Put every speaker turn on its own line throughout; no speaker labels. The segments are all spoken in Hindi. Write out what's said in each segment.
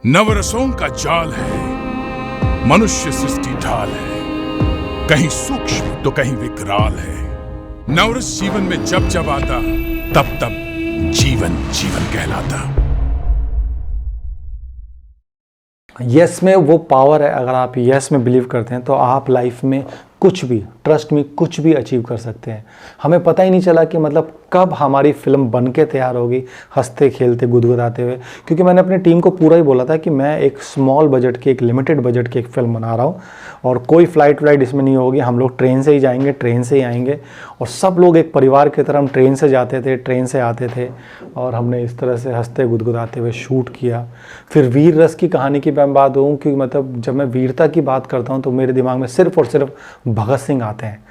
नवरसों का जाल है, मनुष्य सृष्टि ढाल है, कहीं सूक्ष्म तो कहीं विकराल है। नवरस जीवन में जब जब आता, तब तब जीवन जीवन कहलाता।
यस में वो पावर है। अगर आप यस में बिलीव करते हैं तो आप लाइफ में कुछ भी, ट्रस्ट में, कुछ भी अचीव कर सकते हैं। हमें पता ही नहीं चला कि मतलब कब हमारी फिल्म बन के तैयार होगी, हंसते खेलते गुदगुदाते हुए। क्योंकि मैंने अपनी टीम को पूरा ही बोला था कि मैं एक स्मॉल बजट की, एक लिमिटेड बजट की एक फ़िल्म बना रहा हूँ और कोई फ़्लाइट व्लाइट इसमें नहीं होगी। हम लोग ट्रेन से ही जाएंगे, ट्रेन से ही आएंगे और सब लोग एक परिवार की तरह हम ट्रेन से जाते थे, ट्रेन से आते थे और हमने इस तरह से हंसते गुदगुदाते हुए शूट किया। फिर वीर रस की कहानी की मैं बात हूँ कि मतलब जब मैं वीरता की बात करता हूँ तो मेरे दिमाग में सिर्फ और सिर्फ भगत सिंह आते हैं।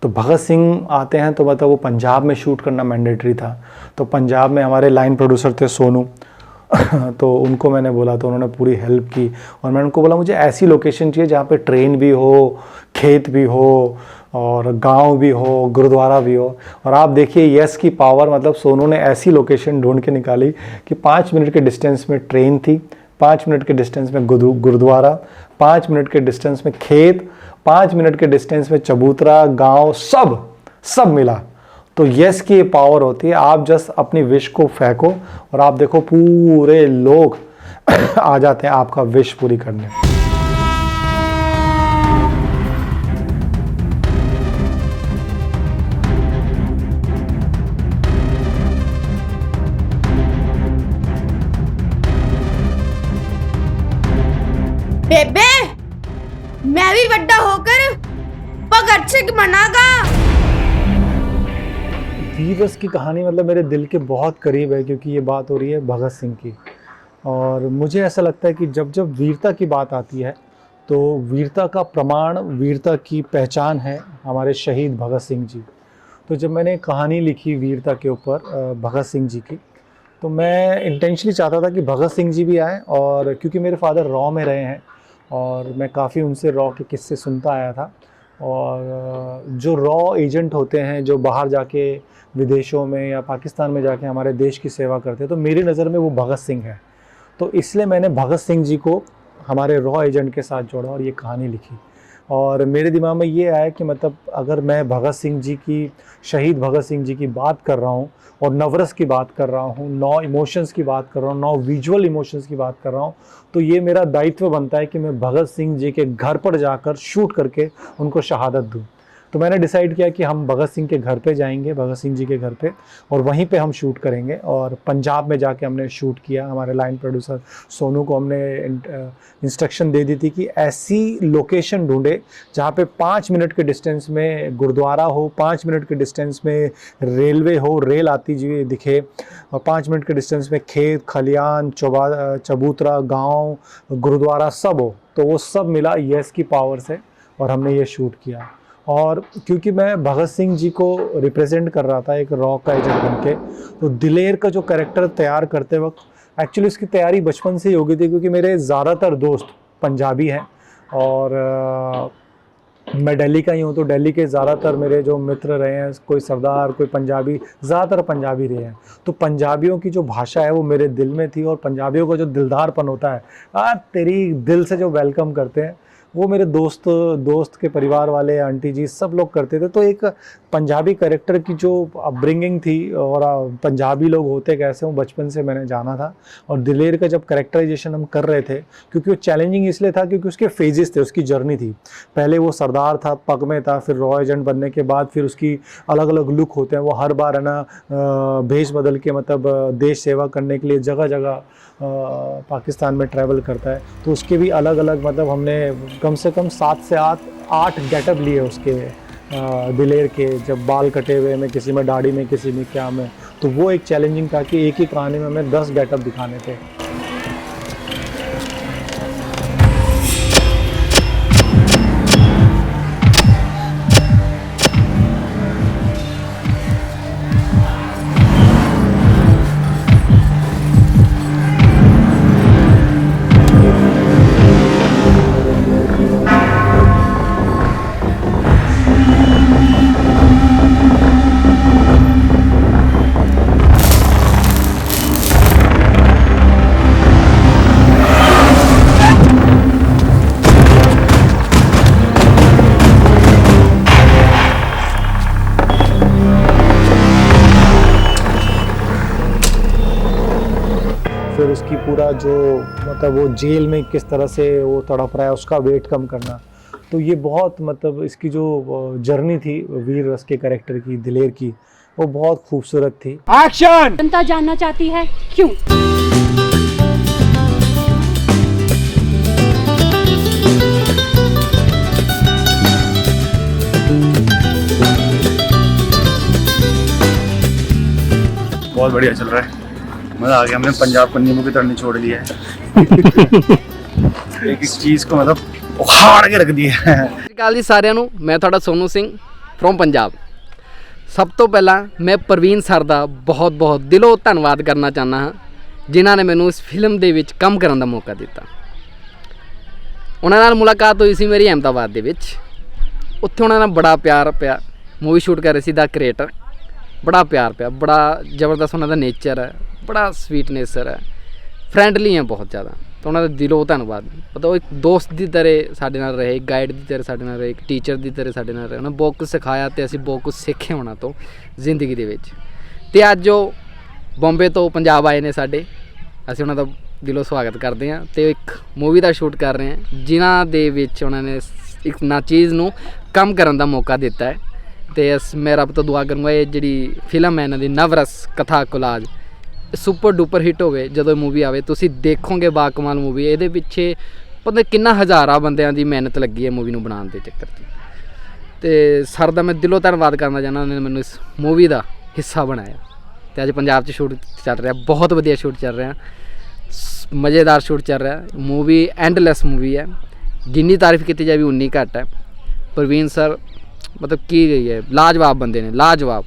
तो भगत सिंह आते हैं तो मतलब वो पंजाब में शूट करना मैंडेटरी था। तो पंजाब में हमारे लाइन प्रोड्यूसर थे सोनू तो उनको मैंने बोला तो उन्होंने पूरी हेल्प की और मैंने उनको बोला मुझे ऐसी लोकेशन चाहिए जहाँ पे ट्रेन भी हो, खेत भी हो और गांव भी हो, गुरुद्वारा भी हो। और आप देखिए यस की पावर, मतलब सोनू ने ऐसी लोकेशन ढूंढ के निकाली कि 5 मिनट के डिस्टेंस में ट्रेन थी, 5 मिनट के डिस्टेंस में गुरुद्वारा, 5 मिनट के डिस्टेंस में खेत, 5 मिनट के डिस्टेंस में चबूतरा, गांव, सब मिला। तो यस की ये पावर होती है। आप जस्ट अपनी विश को फेंको और आप देखो पूरे लोग आ जाते हैं आपका विश पूरी करने।
बेबे, मैं भी बड़ा होकर भगत सिंह बनागा।
वीर रस की कहानी मतलब मेरे दिल के बहुत करीब है क्योंकि ये बात हो रही है भगत सिंह की। और मुझे ऐसा लगता है कि जब जब वीरता की बात आती है तो वीरता का प्रमाण, वीरता की पहचान है हमारे शहीद भगत सिंह जी। तो जब मैंने कहानी लिखी वीरता के ऊपर भगत सिंह जी की, तो मैं इंटेंशनली चाहता था कि भगत सिंह जी भी आएँ। और क्योंकि मेरे फादर रॉ में रहे हैं और मैं काफ़ी उनसे रॉ के किस्से सुनता आया था। और जो रॉ एजेंट होते हैं जो बाहर जाके विदेशों में या पाकिस्तान में जाके हमारे देश की सेवा करते हैं, तो मेरी नज़र में वो भगत सिंह है। तो इसलिए मैंने भगत सिंह जी को हमारे रॉ एजेंट के साथ जोड़ा और ये कहानी लिखी। और मेरे दिमाग में ये आया कि मतलब अगर मैं भगत सिंह जी की, शहीद भगत सिंह जी की बात कर रहा हूँ और नवरस की बात कर रहा हूँ, 9 इमोशंस की बात कर रहा हूँ, 9 विजुअल इमोशंस की बात कर रहा हूँ, तो ये मेरा दायित्व बनता है कि मैं भगत सिंह जी के घर पर जाकर शूट करके उनको शहादत दूँ। तो मैंने डिसाइड किया कि हम भगत सिंह के घर पे जाएंगे, भगत सिंह जी के घर पे, और वहीं पे हम शूट करेंगे। और पंजाब में जाके हमने शूट किया। हमारे लाइन प्रोड्यूसर सोनू को हमने इंस्ट्रक्शन दे दी थी कि ऐसी लोकेशन ढूंढे जहाँ पे 5 मिनट के डिस्टेंस में गुरुद्वारा हो, 5 मिनट के डिस्टेंस में रेलवे हो, रेल आती जी दिखे, और 5 मिनट के डिस्टेंस में खेत खलियान, चबूतरा, गाँव, गुरुद्वारा सब हो। तो वो सब मिला यस की पावर से और हमने ये शूट किया। और क्योंकि मैं भगत सिंह जी को रिप्रेजेंट कर रहा था एक रॉ का एजेंट बनके, तो दिलेर का जो कैरेक्टर तैयार करते वक्त एक्चुअली उसकी तैयारी बचपन से ही हो गई थी क्योंकि मेरे ज़्यादातर दोस्त पंजाबी हैं और मैं दिल्ली का ही हूँ। तो दिल्ली के ज़्यादातर मेरे जो मित्र रहे हैं, कोई सरदार, कोई पंजाबी, ज़्यादातर पंजाबी रहे हैं। तो पंजाबियों की जो भाषा है वो मेरे दिल में थी और पंजाबियों का जो दिलदारपन होता है, तेरी दिल से जो वेलकम करते हैं, वो मेरे दोस्त के परिवार वाले, आंटी जी, सब लोग करते थे। तो एक पंजाबी कैरेक्टर की जो अपब्रिंगिंग थी और पंजाबी लोग होते कैसे, वो बचपन से मैंने जाना था। और दिलेर का जब कैरेक्टराइजेशन हम कर रहे थे, क्योंकि वो चैलेंजिंग इसलिए था क्योंकि उसके फेजेस थे, उसकी जर्नी थी। पहले वो सरदार था, पग में था, फिर रॉ एजेंट बनने के बाद फिर उसकी अलग अलग लुक होते हैं। वो हर बार है ना भेष बदल के मतलब देश सेवा करने के लिए जगह जगह पाकिस्तान में ट्रैवल करता है। तो उसके भी अलग अलग मतलब हमने कम से कम 7 से 8 गेटअप लिए उसके दिलेर के, जब बाल कटे हुए में, किसी में दाढ़ी में, किसी में क्या में। तो वो एक चैलेंजिंग था कि एक ही कहानी में हमें 10 गेटअप दिखाने थे। फिर उसकी पूरा जो मतलब वो जेल में किस तरह से वो तड़प रहा है, उसका वेट कम करना, तो ये बहुत मतलब इसकी जो जर्नी थी वीर रस के कैरेक्टर की, दिलेर की, वो बहुत खूबसूरत थी।
एक्शन! जनता जानना चाहती है क्यों?
बहुत बढ़िया चल रहा है, मज़ा आ गया। हमने पंजाब को नींबू की तरह छोड़ लिया है। एक एक चीज़ को मतलब उखाड़ के रख दिया है।
ਸਤਿ ਸ਼੍ਰੀ ਅਕਾਲ ਜੀ ਸਾਰਿਆਂ ਨੂੰ, ਮੈਂ ਤੁਹਾਡਾ ਸੋਨੂ ਸਿੰਘ ਫਰੋਮ ਪੰਜਾਬ। ਸਭ ਤੋਂ ਪਹਿਲਾਂ ਮੈਂ ਪ੍ਰਵੀਨ ਸਰ ਦਾ ਬਹੁਤ ਦਿਲੋਂ ਧੰਨਵਾਦ ਕਰਨਾ ਚਾਹੁੰਦਾ ਹਾਂ, ਜਿਨ੍ਹਾਂ ਨੇ ਮੈਨੂੰ ਇਸ ਫਿਲਮ ਦੇ ਵਿੱਚ ਕੰਮ ਕਰਨ ਦਾ ਮੌਕਾ ਦਿੱਤਾ। ਉਹਨਾਂ ਨਾਲ ਮੁਲਾਕਾਤ ਹੋਈ ਸੀ ਮੇਰੀ ਅਹਿਮਦਾਬਾਦ ਦੇ ਵਿੱਚ। ਉੱਥੇ ਉਹਨਾਂ ਨਾਲ ਬੜਾ ਪਿਆਰ ਪਿਆ। ਮੂਵੀ ਸ਼ੂਟ ਕਰ ਰਹੇ ਸੀ ਦਾ ਕ੍ਰੀਏਟਰ, ਬੜਾ ਪਿਆਰ ਪਿਆ, ਬੜਾ ਜ਼ਬਰਦਸਤ ਉਹਨਾਂ ਦਾ ਨੇਚਰ ਹੈ, ਬੜਾ ਸਵੀਟ ਨੇਚਰ ਹੈ, ਫਰੈਂਡਲੀ ਹੈ ਬਹੁਤ ਜ਼ਿਆਦਾ। ਤਾਂ ਉਹਨਾਂ ਦਾ ਦਿਲੋਂ ਧੰਨਵਾਦ। ਮਤਲਬ ਉਹ ਇੱਕ ਦੋਸਤ ਦੀ ਤਰ੍ਹਾਂ ਸਾਡੇ ਨਾਲ ਰਹੇ, ਗਾਈਡ ਦੀ ਤਰ੍ਹਾਂ ਸਾਡੇ ਨਾਲ ਰਹੇ, ਇੱਕ ਟੀਚਰ ਦੀ ਤਰ੍ਹਾਂ ਸਾਡੇ ਨਾਲ ਰਹੇ। ਉਹਨਾਂ ਬਹੁਤ ਕੁਝ ਸਿਖਾਇਆ ਅਤੇ ਅਸੀਂ ਬਹੁਤ ਕੁਝ ਸਿੱਖਿਆ ਉਹਨਾਂ ਤੋਂ ਜ਼ਿੰਦਗੀ ਦੇ ਵਿੱਚ। ਅਤੇ ਅੱਜ ਉਹ ਬੰਬੇ ਤੋਂ ਪੰਜਾਬ ਆਏ ਨੇ ਸਾਡੇ, ਅਸੀਂ ਉਹਨਾਂ ਦਾ ਦਿਲੋਂ ਸਵਾਗਤ ਕਰਦੇ ਹਾਂ। ਅਤੇ ਇੱਕ ਮੂਵੀ ਦਾ ਸ਼ੂਟ ਕਰ ਰਹੇ ਹਾਂ, ਜਿਨ੍ਹਾਂ ਦੇ ਵਿੱਚ ਉਹਨਾਂ ਨੇ ਇੱਕ ਨਾ ਚੀਜ਼ ਨੂੰ ਕੰਮ ਕਰਨ ਦਾ ਮੌਕਾ ਦਿੱਤਾ ਹੈ। ਅਤੇ ਮੈਂ ਰੱਬ ਤੋਂ ਦੁਆ ਕਰੂੰਗਾ ਇਹ ਜਿਹੜੀ ਫਿਲਮ ਹੈ ਇਹਨਾਂ ਦੀ ਨਵਰਸ ਕਥਾ ਕੋਲਾਜ ਸੁਪਰ ਡੂਪਰ ਹਿੱਟ ਹੋਵੇ। ਜਦੋਂ ਇਹ ਮੂਵੀ ਆਵੇ ਤੁਸੀਂ ਦੇਖੋਗੇ ਬਾਕਮਾਲ ਮੂਵੀ। ਇਹਦੇ ਪਿੱਛੇ ਪਤਾ ਕਿੰਨਾ ਹਜ਼ਾਰਾਂ ਬੰਦਿਆਂ ਦੀ ਮਿਹਨਤ ਲੱਗੀ ਹੈ ਮੂਵੀ ਨੂੰ ਬਣਾਉਣ ਦੇ ਚੱਕਰ 'ਚ। ਅਤੇ ਸਰ ਦਾ ਮੈਂ ਦਿਲੋਂ ਧੰਨਵਾਦ ਕਰਨਾ ਚਾਹੁੰਦਾ, ਉਹਨਾਂ ਨੇ ਮੈਨੂੰ ਇਸ ਮੂਵੀ ਦਾ ਹਿੱਸਾ ਬਣਾਇਆ। ਅਤੇ ਅੱਜ ਪੰਜਾਬ 'ਚ ਸ਼ੂਟ ਚੱਲ ਰਿਹਾ, ਬਹੁਤ ਵਧੀਆ ਸ਼ੂਟ ਚੱਲ ਰਿਹਾ, ਮਜ਼ੇਦਾਰ ਸ਼ੂਟ ਚੱਲ ਰਿਹਾ। ਮੂਵੀ ਐਂਡਲੈਸ ਮੂਵੀ ਹੈ, ਜਿੰਨੀ ਤਾਰੀਫ ਕੀਤੀ ਜਾਵੇ ਉਨੀ ਘੱਟ ਹੈ। ਪ੍ਰਵੀਨ ਸਰ ਮਤਲਬ ਕੀ ਗਈ ਹੈ, ਲਾਜਵਾਬ ਬੰਦੇ ਨੇ, ਲਾਜਵਾਬ।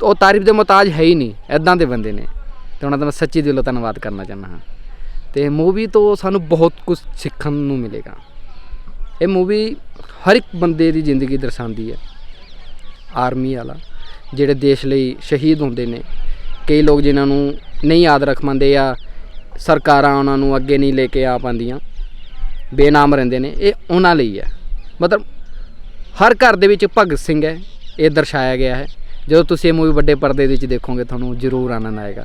ਉਹ ਤਾਰੀਫ ਦੇ ਮੁਹਤਾਜ ਹੈ ਹੀ ਨਹੀਂ, ਇੱਦਾਂ ਦੇ ਬੰਦੇ ਨੇ। ਅਤੇ ਉਹਨਾਂ ਦਾ ਮੈਂ ਸੱਚੀ ਦਿਲੋਂ ਧੰਨਵਾਦ ਕਰਨਾ ਚਾਹੁੰਦਾ ਹਾਂ। ਅਤੇ ਮੂਵੀ ਤੋਂ ਸਾਨੂੰ ਬਹੁਤ ਕੁਝ ਸਿੱਖਣ ਨੂੰ ਮਿਲੇਗਾ। ਇਹ ਮੂਵੀ ਹਰ ਇੱਕ ਬੰਦੇ ਦੀ ਜ਼ਿੰਦਗੀ ਦਰਸਾਉਂਦੀ ਹੈ। ਆਰਮੀ ਵਾਲਾ ਜਿਹੜੇ ਦੇਸ਼ ਲਈ ਸ਼ਹੀਦ ਹੁੰਦੇ ਨੇ, ਕਈ ਲੋਕ ਜਿਨ੍ਹਾਂ ਨੂੰ ਨਹੀਂ ਯਾਦ ਰੱਖ ਪਾਉਂਦੇ ਜਾਂ ਸਰਕਾਰਾਂ ਉਹਨਾਂ ਨੂੰ ਅੱਗੇ ਨਹੀਂ ਲੈ ਕੇ ਆ ਪਾਉਂਦੀਆਂ, ਬੇਨਾਮ ਰਹਿੰਦੇ ਨੇ, ਇਹ ਉਹਨਾਂ ਲਈ ਹੈ। ਮਤਲਬ ਹਰ ਘਰ ਦੇ ਵਿੱਚ ਭਗਤ ਸਿੰਘ ਹੈ, ਇਹ ਦਰਸਾਇਆ ਗਿਆ ਹੈ। ਜਦੋਂ ਤੁਸੀਂ ਇਹ ਮੂਵੀ ਵੱਡੇ ਪਰਦੇ ਵਿੱਚ ਦੇਖੋਗੇ ਤੁਹਾਨੂੰ ਜ਼ਰੂਰ ਆਨੰਦ ਆਏਗਾ।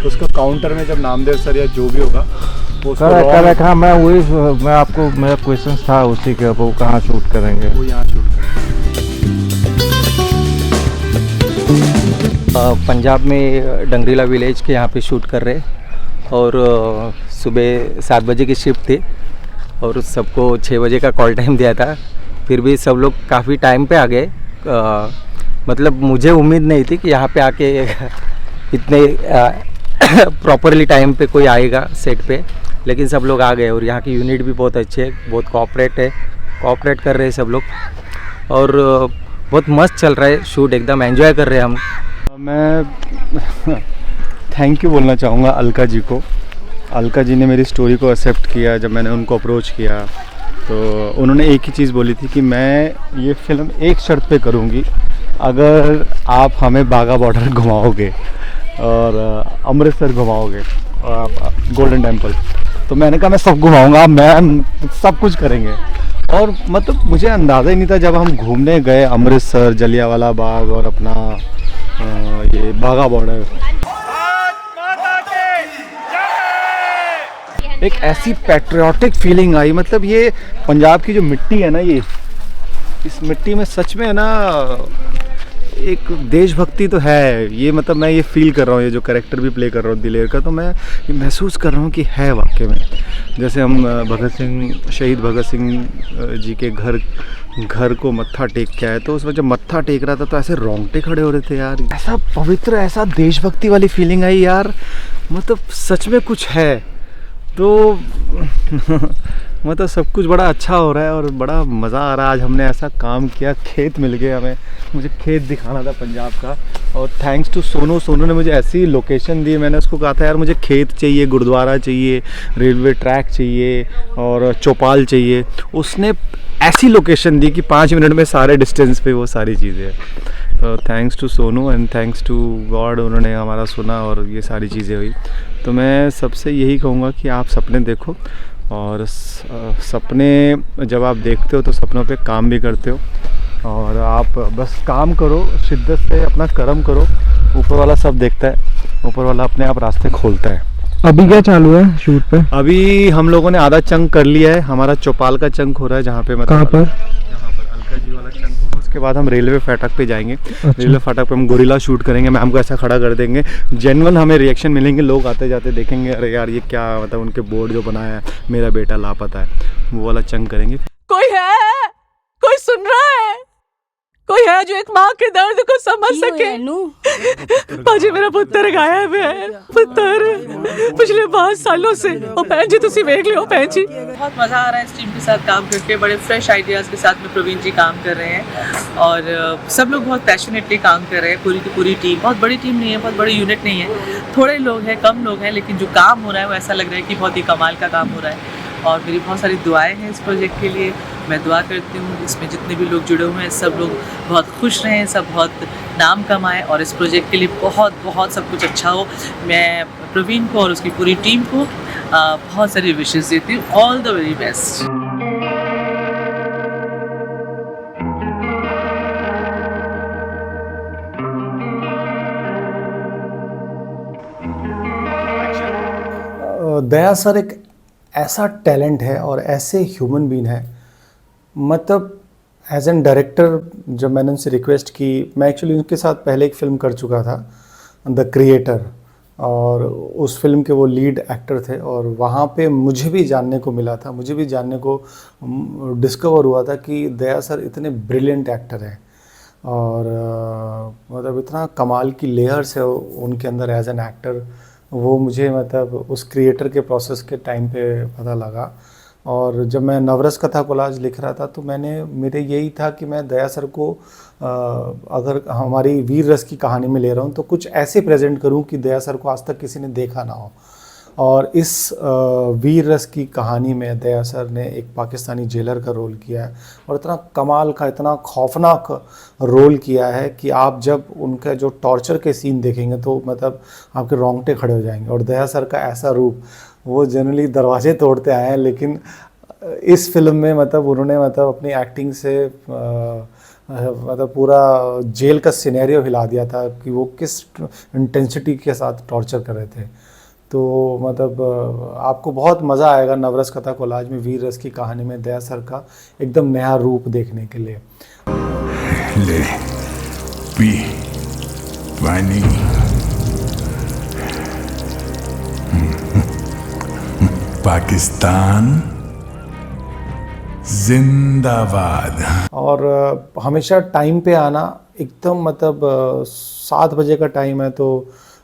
उसका काउंटर में जब नामदेव सर या जो भी होगा वो
करेक्ट। हाँ, मैं आपको मेरा क्वेश्चन था उसी के, वो कहाँ शूट करेंगे?
वो यहाँ शूट करेंगे।
पंजाब में डंगरीला विलेज के यहाँ पे शूट कर रहे, और सुबह 7 बजे की शिफ्ट थी और सबको 6 बजे का कॉल टाइम दिया था। फिर भी सब लोग काफ़ी टाइम पे आ गए। मतलब मुझे उम्मीद नहीं थी कि यहाँ पे आके इतने प्रॉपरली टाइम पे कोई आएगा सेट पे, लेकिन सब लोग आ गए। और यहाँ की यूनिट भी बहुत अच्छे है, बहुत कोऑपरेट कर रहे हैं सब लोग, और बहुत मस्त चल रहा है शूट, एकदम एंजॉय कर रहे हैं हम।
मैं थैंक यू बोलना चाहूँगा अलका जी को। अलका जी ने मेरी स्टोरी को एक्सेप्ट किया। जब मैंने उनको अप्रोच किया तो उन्होंने एक ही चीज़ बोली थी कि मैं ये फ़िल्म एक शर्त पे करूँगी, अगर आप हमें बाघा बॉर्डर घुमाओगे और अमृतसर घुमाओगे और गोल्डन टेम्पल। तो मैंने कहा मैं सब घुमाऊँगा, मैं सब कुछ करेंगे। और मतलब मुझे अंदाज़ा ही नहीं था जब हम घूमने गए अमृतसर, जलियांवाला बाग और अपना ये बाघा बॉर्डर, एक ऐसी पैट्रियोटिक फीलिंग आई। मतलब ये पंजाब की जो मिट्टी है ना, ये इस मिट्टी में सच में है ना एक देशभक्ति तो है। ये मतलब मैं ये फील कर रहा हूँ, ये जो कैरेक्टर भी प्ले कर रहा हूँ दिलेर का, तो मैं ये महसूस कर रहा हूँ कि है वाकई में। जैसे हम शहीद भगत सिंह जी के घर को मत्था टेक के आए, तो उसमें जब मत्था टेक रहा था तो ऐसे रोंगटे खड़े हो रहे थे यार। ऐसा पवित्र, ऐसा देशभक्ति वाली फीलिंग आई यार। मतलब सच में कुछ है। तो मतलब सब कुछ बड़ा अच्छा हो रहा है और बड़ा मज़ा आ रहा है। आज हमने ऐसा काम किया, खेत मिल गए हमें, मुझे खेत दिखाना था पंजाब का, और थैंक्स टू सोनू ने मुझे ऐसी लोकेशन दी। मैंने उसको कहा था यार मुझे खेत चाहिए, गुरुद्वारा चाहिए, रेलवे ट्रैक चाहिए और चौपाल चाहिए। उसने ऐसी लोकेशन दी कि 5 मिनट में सारे डिस्टेंस पे वो सारी चीज़ें। तो thanks to Sonu and thanks to God, उन्होंने हमारा सुना और ये सारी चीज़ें हुई। तो मैं सबसे यही कहूँगा कि आप सपने देखो और सपने जब आप देखते हो तो सपनों पे काम भी करते हो, और आप बस काम करो, शिद्दत से अपना कर्म करो, ऊपर वाला सब देखता है, ऊपर वाला अपने आप रास्ते खोलता है।
अभी क्या चालू है शूट पे?
अभी हम लोगों ने आधा चंक कर लिया है, हमारा चौपाल का चंक हो रहा है, जहाँ पे मतलब
कहाँ पर?
यहाँ पर अलका जी वाला चंक होगा। उसके बाद हम रेलवे फाटक पे जाएंगे। रेलवे फाटक पे हम गोरिल्ला शूट करेंगे, मैम को ऐसा खड़ा कर देंगे, जेन्युइन हमें रिएक्शन मिलेंगे, लोग आते जाते देखेंगे अरे यार ये क्या, मतलब उनके बोर्ड जो बनाया है मेरा बेटा लापता है, वो वाला चंक करेंगे।
कोई है? कोई सुन रहा है? कोई है जो एक माँ के दर्द को समझ सके? पाजी मेरा पुत्र गायब है, पुत्र पिछले 5 सालों से। ओ बहन जी तुसी देख लियो बहन जी। बहुत मजा आ रहा है इस टीम के साथ काम करके, बड़े फ्रेश आइडियाज के साथ में प्रवीण जी काम कर रहे हैं और सब लोग बहुत पैशनेटली काम कर रहे हैं। पूरी की पूरी टीम, बहुत बड़ी टीम नहीं है, बहुत बड़ी यूनिट नहीं है, थोड़े लोग हैं, कम लोग हैं, लेकिन जो काम हो रहा है वो ऐसा लग रहा है कि बहुत ही कमाल का काम हो रहा है। और मेरी बहुत सारी दुआएं हैं इस प्रोजेक्ट के लिए। मैं दुआ करती हूँ इसमें जितने भी लोग जुड़े हुए हैं सब लोग बहुत खुश रहें, सब बहुत नाम कमाएं और इस प्रोजेक्ट के लिए बहुत बहुत सब कुछ अच्छा हो। मैं प्रवीण को और उसकी पूरी टीम को बहुत सारी विशेष देती हूँ। All the very best.
Daya sir एक ऐसा टैलेंट है और ऐसे ह्यूमन बीइंग है, मतलब एज एन डायरेक्टर जब मैंने उनसे रिक्वेस्ट की, मैं एक्चुअली उनके साथ पहले एक फ़िल्म कर चुका था द क्रिएटर, और उस फिल्म के वो लीड एक्टर थे, और वहाँ पे मुझे भी जानने को मिला था, मुझे भी जानने को डिस्कवर हुआ था कि दया सर इतने ब्रिलियंट एक्टर हैं और मतलब इतना कमाल की लेयर्स है उनके अंदर एज एन एक्टर। वो मुझे मतलब उस क्रिएटर के प्रोसेस के टाइम पे पता लगा। और जब मैं नवरस कथा कोलाज लिख रहा था तो मेरे यही था कि मैं दया सर को अगर हमारी वीर रस की कहानी में ले रहा हूँ तो कुछ ऐसे प्रेजेंट करूँ कि दया सर को आज तक किसी ने देखा ना हो। और इस वीर रस की कहानी में दया सर ने एक पाकिस्तानी जेलर का रोल किया है और इतना कमाल का, इतना खौफनाक रोल किया है कि आप जब उनका जो टॉर्चर के सीन देखेंगे तो मतलब आपके रोंगटे खड़े हो जाएंगे। और दया सर का ऐसा रूप, वो जनरली दरवाजे तोड़ते आए हैं, लेकिन इस फिल्म में मतलब उन्होंने मतलब अपनी एक्टिंग से मतलब पूरा जेल का सिनेरियो हिला दिया था कि वो किस इंटेंसिटी के साथ टॉर्चर कर रहे थे। तो मतलब आपको बहुत मज़ा आएगा नवरस कथा कोलाज में वीर रस की कहानी में दया सर का एकदम नया रूप देखने के लिए।
ले पी पानी। पाकिस्तान जिंदाबाद। और
हमेशा टाइम पे आना एकदम, मतलब 7 बजे का टाइम है तो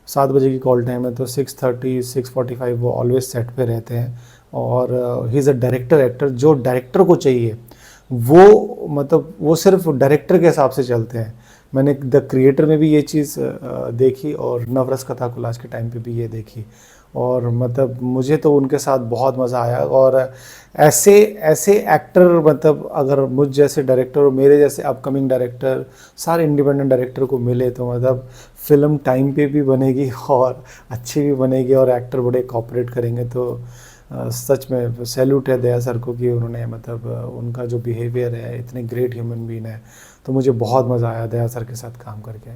7 बजे की कॉल टाइम है तो 6:30 6:45 वो ऑलवेज सेट पे रहते हैं। और he is a director actor, जो डायरेक्टर को चाहिए वो मतलब वो सिर्फ डायरेक्टर के हिसाब से चलते हैं। मैंने द क्रिएटर में भी ये चीज़ देखी और नवरस कथा कोलाज के टाइम पे भी ये देखी, और मतलब मुझे तो उनके साथ बहुत मज़ा आया। और ऐसे एक्टर मतलब अगर मुझ जैसे डायरेक्टर और मेरे जैसे अपकमिंग डायरेक्टर, सारे इंडिपेंडेंट डायरेक्टर को मिले तो मतलब फ़िल्म टाइम पे भी बनेगी और अच्छी भी बनेगी और एक्टर बड़े कोऑपरेट करेंगे। तो सच में सैल्यूट है दया सर को कि उन्होंने मतलब उनका जो बिहेवियर है, इतने ग्रेट ह्यूमन बीइंग है। तो मुझे बहुत मज़ा आया दया सर के साथ काम करके।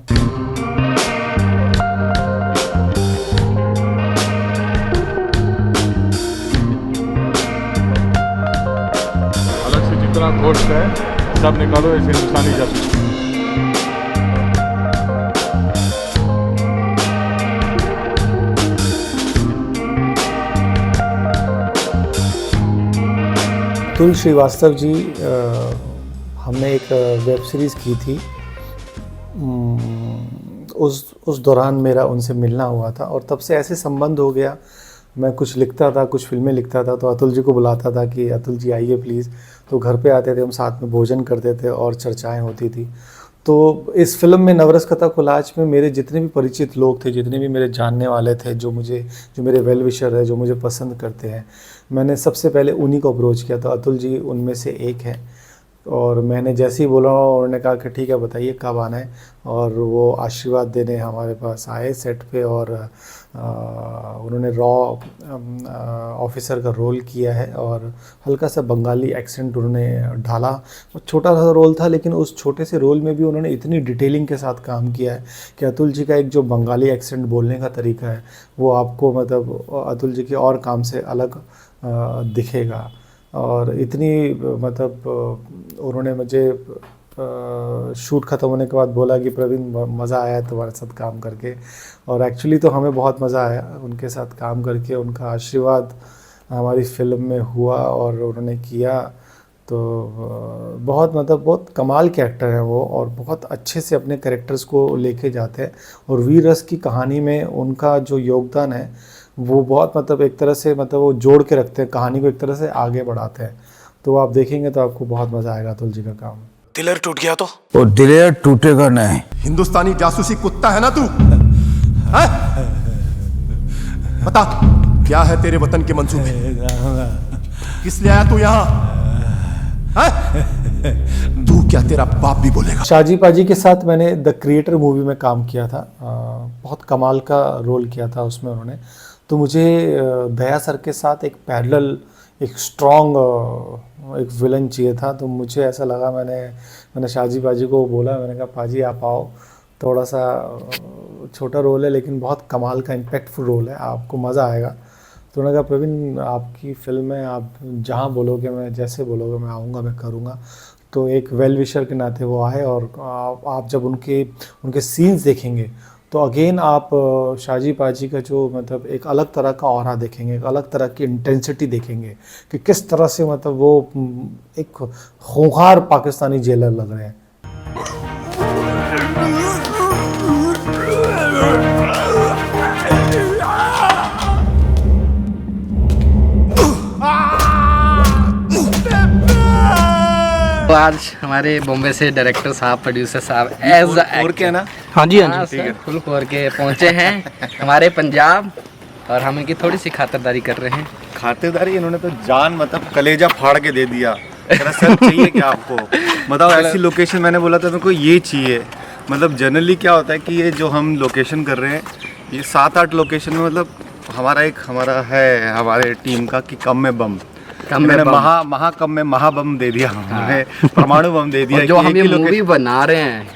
जितना घोष है सब निकालो ऐसे हिंदुस्तानी जासूस।
अतुल श्रीवास्तव जी, हमने एक वेब सीरीज़ की थी, उस दौरान मेरा उनसे मिलना हुआ था और तब से ऐसे संबंध हो गया। मैं कुछ लिखता था, कुछ फिल्में लिखता था तो अतुल जी को बुलाता था कि अतुल जी आइए प्लीज़, तो घर पे आते थे, हम साथ में भोजन करते थे और चर्चाएं होती थी। तो इस फिल्म में नवरस कथा कोलाज में मेरे जितने भी परिचित लोग थे, जितने भी मेरे जानने वाले थे, जो मेरे वेल विशर है, जो मुझे पसंद करते हैं, मैंने सबसे पहले उन्हीं को अप्रोच किया। तो अतुल जी उनमें से एक है और मैंने जैसे ही बोला उन्होंने कहा कि ठीक है बताइए कब आना है, और वो आशीर्वाद देने हमारे पास आए सेट पे और उन्होंने रॉ ऑफिसर का रोल किया है और हल्का सा बंगाली एक्सेंट उन्होंने ढाला। छोटा सा रोल था लेकिन उस छोटे से रोल में भी उन्होंने इतनी डिटेलिंग के साथ काम किया है कि अतुल जी का एक जो बंगाली एक्सेंट बोलने का तरीका है वो आपको मतलब अतुल जी के और काम से अलग दिखेगा। और इतनी मतलब उन्होंने मुझे शूट ख़त्म होने के बाद बोला कि प्रवीण मज़ा आया तुम्हारे साथ काम करके, और एक्चुअली तो हमें बहुत मज़ा आया उनके साथ काम करके। उनका आशीर्वाद हमारी फिल्म में हुआ और उन्होंने किया, तो बहुत मतलब बहुत कमाल के एक्टर हैं वो और बहुत अच्छे से अपने कैरेक्टर्स को लेके जाते हैं। और वीर रस की कहानी में उनका जो योगदान है वो बहुत मतलब एक तरह से मतलब वो जोड़ के रखते हैं, कहानी को एक तरह से आगे बढ़ाते हैं। तो आप देखेंगे तो आपको बहुत मज़ा आएगा अतुल जी का काम।
दिलेर टूट गया तो
वो दिलेर टूटेगा नहीं।
हिंदुस्तानी जासूसी कुत्ता है ना तू? है? बता क्या है तेरे वतन के मंसूबे? किस लिए आया तू यहाँ? तू क्या तेरा बाप भी बोलेगा?
शाहजी पाजी के साथ मैंने द क्रिएटर मूवी में काम किया था। बहुत कमाल का रोल किया था उसमें उन्होंने। तो मुझे दया सर के साथ एक पैरेलल एक स्ट्रॉन्ग एक विलन चाहिए था। तो मुझे ऐसा लगा, मैंने शाहजी पाजी को बोला, मैंने कहा पाजी आप आओ, थोड़ा सा छोटा रोल है लेकिन बहुत कमाल का इम्पैक्टफुल रोल है, आपको मज़ा आएगा। तो उन्होंने कहा प्रवीण आपकी फ़िल्म है, आप जहाँ बोलोगे मैं जैसे बोलोगे मैं आऊँगा, मैं करूँगा। तो एक वेल विशर के नाते वो आए और आप जब उनके सीन्स देखेंगे तो अगेन आप शाहजी पाजी का जो मतलब एक अलग तरह का ऑरा देखेंगे, एक अलग तरह की इंटेंसिटी देखेंगे कि किस तरह से मतलब वो एक खूंखार पाकिस्तानी जेलर लग रहे हैं।
तो आज हमारे बॉम्बे से डायरेक्टर साहब, प्रोड्यूसर साहब एज
और क्या ना,
हाँ जी ठीक है, फुल खोर के पहुँचे हैं हमारे पंजाब और हम इनकी थोड़ी सी खातिरदारी कर रहे हैं।
खातिरदारी इन्होंने तो जान मतलब कलेजा फाड़ के दे दिया। सर चाहिए क्या आपको, बताओ ऐसी लोकेशन। मैंने बोला था मेरे को ये चाहिए। मतलब जनरली क्या होता है कि ये जो हम लोकेशन कर रहे हैं ये 7-8 लोकेशन में मतलब हमारा है हमारे टीम का कि कम में बम, मैंने कम में महाबम दे दिया, हमने परमाणु बम दे दिया।
जो हम ये मूवी बना रहे हैं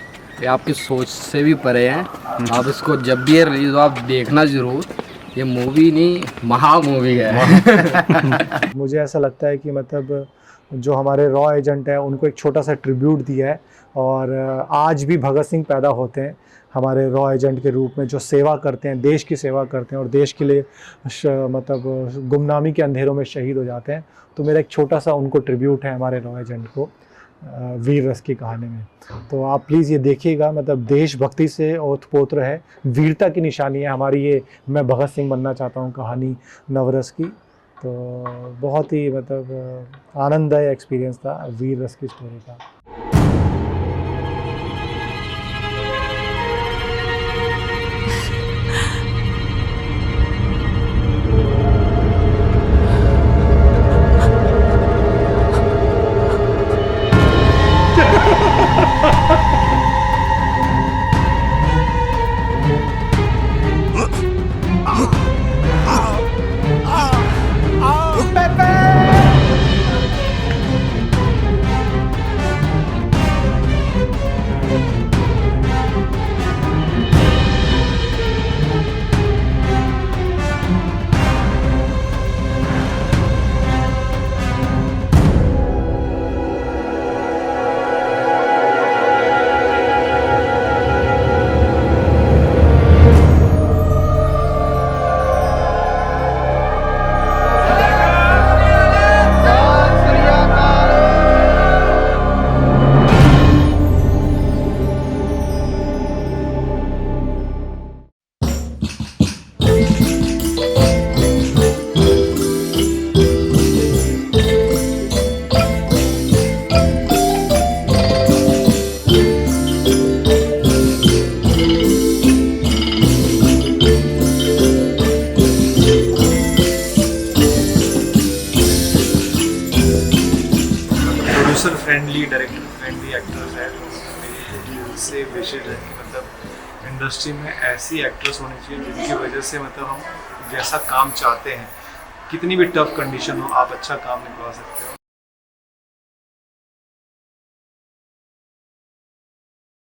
ये आपकी सोच से भी परे है। आप इसको जब भी रिलीज हो आप देखना जरूर, ये मूवी नहीं महा मूवी है।
मुझे ऐसा लगता है कि मतलब जो हमारे रॉ एजेंट हैं उनको एक छोटा सा ट्रिब्यूट दिया है और आज भी भगत सिंह पैदा होते हैं हमारे रॉ एजेंट के रूप में, जो सेवा करते हैं, देश की सेवा करते हैं और देश के लिए मतलब गुमनामी के अंधेरों में शहीद हो जाते हैं। तो मेरा एक छोटा सा उनको ट्रिब्यूट है हमारे रॉ एजेंट को वीर रस की कहानी में। तो आप प्लीज़ ये देखिएगा, मतलब देशभक्ति से ओतप्रोत है, वीरता की निशानी है हमारी ये मैं भगत सिंह बनना चाहता हूँ कहानी नवरस की। तो बहुत ही मतलब आनंददायक एक्सपीरियंस था वीर रस की स्टोरी का।
फ्रेंडली डायरेक्टर फ्रेंडली एक्टर्स है, तो मेरी से विशेष है कि मतलब
इंडस्ट्री में ऐसी एक्ट्रेस होनी चाहिए जिनकी वजह से मतलब हम जैसा काम चाहते हैं, कितनी भी टफ कंडीशन हो, आप अच्छा काम निकलवा सकते हो।